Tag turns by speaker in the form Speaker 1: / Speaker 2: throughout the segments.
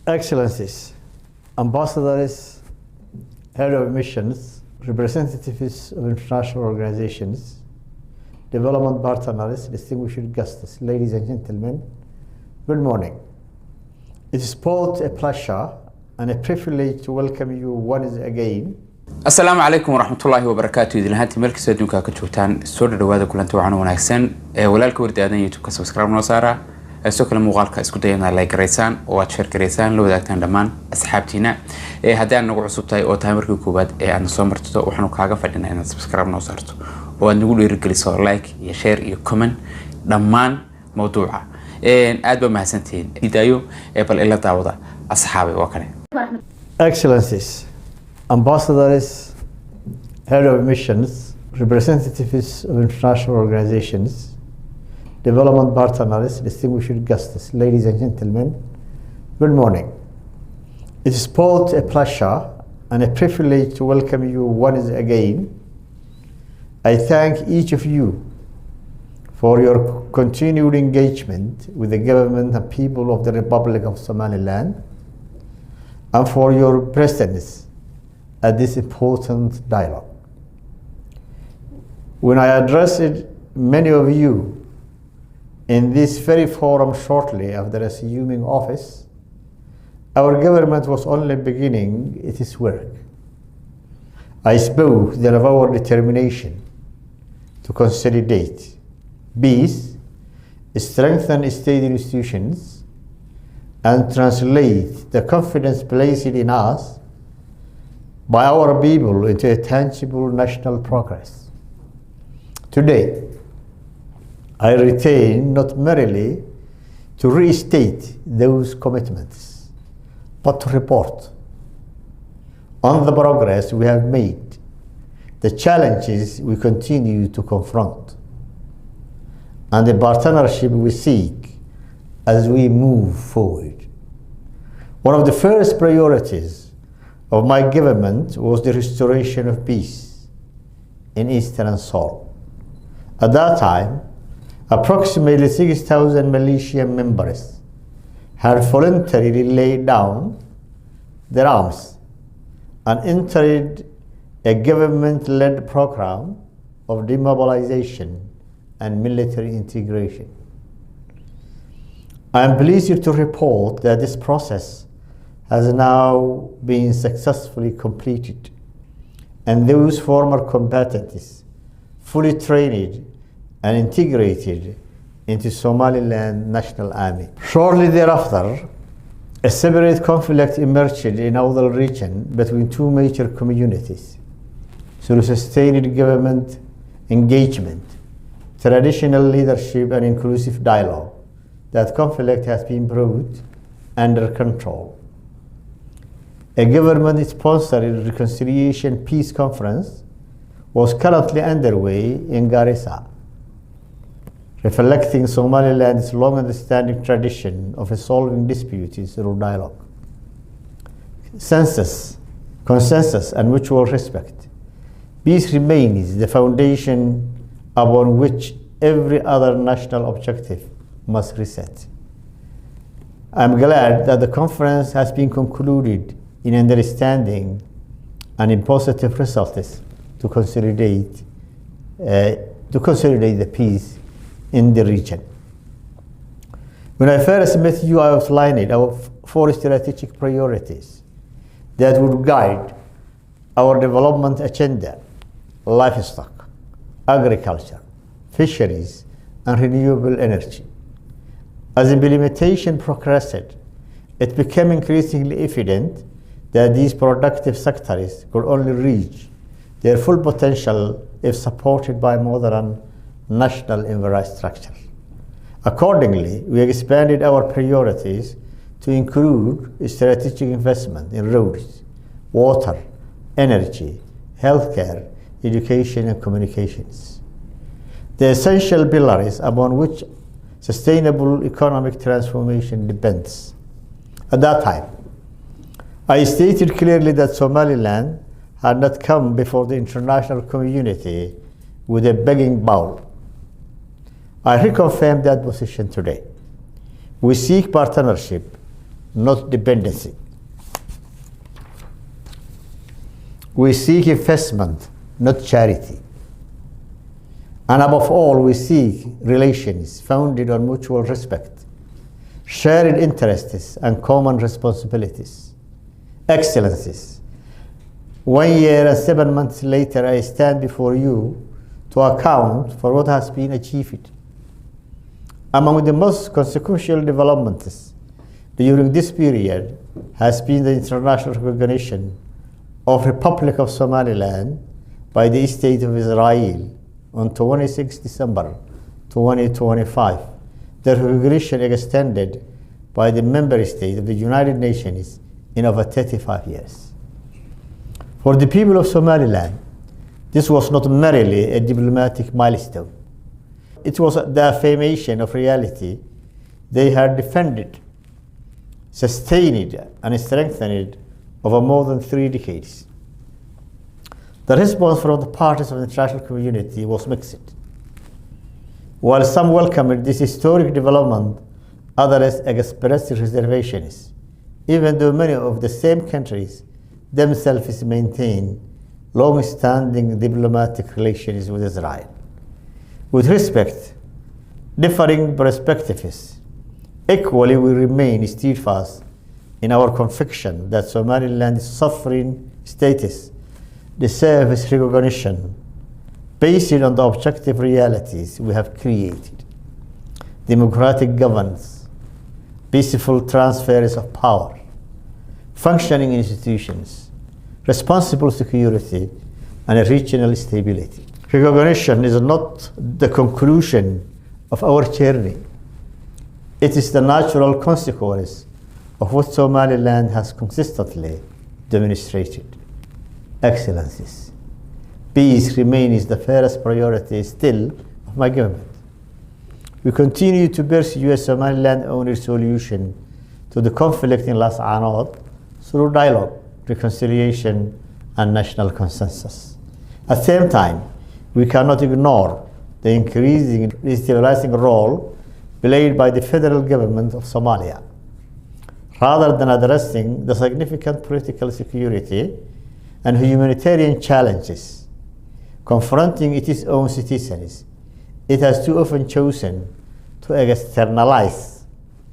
Speaker 1: Excellencies, ambassadors, head of missions, representatives of international organizations, development partners, distinguished guests, ladies and gentlemen, good morning. It is both a pleasure and a privilege to welcome you once again.
Speaker 2: السلام عليكم ورحمة الله وبركاته. إذا لهانتي ملك سيدنا كجوتان سورة دوادة كلنا توعنا ونحسن ولالك ورد أنا يوتيوب كسبسكرايب نصارى السوق الموقالك اسكتينا لايك ريسان واتشير كريسان لو ذاك تندمان أصحابتنا هذا نوع عصوبتاي أو تامر كوبات أنا صمرت وحنا كعجة فدنا أنا سبسكرايب نصارته ونقول يرجع صار لايك يشير يكومن دمان موضوعه أدب مع سنتين إدايو قبل إلا تعوضه أصحابي وكله.
Speaker 1: Excellencies, ambassadors, head of missions, representatives of international organizations, development partners, distinguished guests, ladies and gentlemen, good morning. It is both a pleasure and a privilege to welcome you once again. I thank each of you for your continued engagement with the government and people of the Republic of Somaliland and for your presence at this important dialogue. When I addressed many of you in this very forum shortly after assuming office, our government was only beginning its work. I spoke then of our determination to consolidate peace, strengthen state institutions, and translate the confidence placed in us by our people into a tangible national progress. Today, I retain not merely to restate those commitments, but to report on the progress we have made, the challenges we continue to confront, and the partnership we seek as we move forward. One of the first priorities of my government was the restoration of peace in Eastern Seoul. At that time, approximately 6,000 militia members had voluntarily laid down their arms and entered a government-led program of demobilization and military integration. I am pleased to report that this process has now been successfully completed, and those former combatants fully trained and integrated into Somaliland National Army. Shortly thereafter, a separate conflict emerged in our region between two major communities. Through sustained government engagement, traditional leadership, and inclusive dialogue, that conflict has been brought under control. A government-sponsored reconciliation peace conference was currently underway in Garissa, reflecting Somaliland's long-standing tradition of resolving disputes through dialogue, consensus, and mutual respect. Peace remains the foundation upon which every other national objective must reset. I'm glad that the conference has been concluded in understanding and in positive results to consolidate the peace in the region. When I first met you, I outlined our four strategic priorities that would guide our development agenda: livestock, agriculture, fisheries, and renewable energy. As implementation progressed, it became increasingly evident that these productive sectors could only reach their full potential if supported by modern national infrastructure. Accordingly, we expanded our priorities to include strategic investment in roads, water, energy, healthcare, education, and communications, the essential pillars upon which sustainable economic transformation depends. At that time, I stated clearly that Somaliland had not come before the international community with a begging bowl. I reconfirm that position today. We seek partnership not dependency. We seek investment, not charity. And above all, we seek relations founded on mutual respect, shared interests, and common responsibilities. Excellencies, 1 year and 7 months later, I stand before you to account for what has been achieved. Among the most consequential developments during this period has been the international recognition of Republic of Somaliland by the State of Israel on 26 December 2025. The recognition extended by the member state of the United Nations in over 35 years. For the people of Somaliland, this was not merely a diplomatic milestone. It was the affirmation of reality they had defended, sustained, and strengthened over more than 3 decades. The response from the parties of the international community was mixed. While some welcomed this historic development, others expressed reservations, even though many of the same countries themselves maintain long-standing diplomatic relations with Israel. With respect, differing perspectives, equally we remain steadfast in our conviction that Somaliland's sovereign status deserves recognition based on the objective realities we have created: democratic governance, peaceful transfers of power, functioning institutions, responsible security, and regional stability. Recognition is not the conclusion of our journey. It is the natural consequence of what Somaliland has consistently demonstrated. Excellencies, peace remains the first priority still of my government. We continue to pursue a Somaliland-only solution to the conflict in Las Anod through dialogue, reconciliation, and national consensus. At the same time, we cannot ignore the increasing destabilizing role played by the federal government of Somalia. Rather than addressing the significant political security and humanitarian challenges confronting its own citizens, it has too often chosen to externalize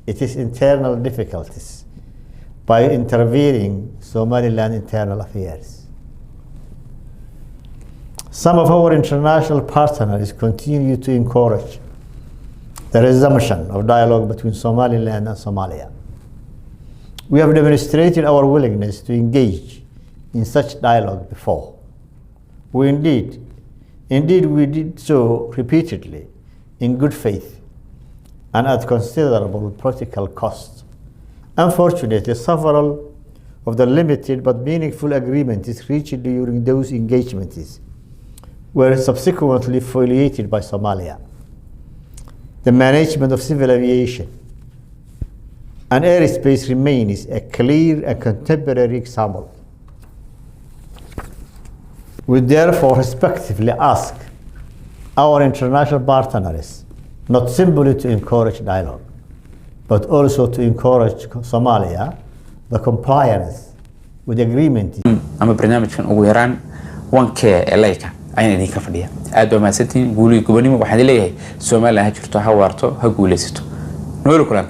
Speaker 1: its internal difficulties by intervening in Somaliland internal affairs. Some of our international partners continue to encourage the resumption of dialogue between Somaliland and Somalia. We have demonstrated our willingness to engage in such dialogue before. Indeed, we did so repeatedly, in good faith, and at considerable political cost. Unfortunately, several of the limited but meaningful agreements reached during those engagements were subsequently violated by Somalia. The management of civil aviation and airspace remains a clear and contemporary example. We therefore respectively ask our international partners not simply to encourage dialogue, but also to encourage Somalia the compliance with the agreement.
Speaker 2: ama barnaamijkan ugu yaraan 1K elayka ayaan idinka fadhiya aad baa mahadsantiin guuliga gobonimo waxaan leeyahay Soomaaliya ha jirto ha waarto ha guuleysato nool kulanta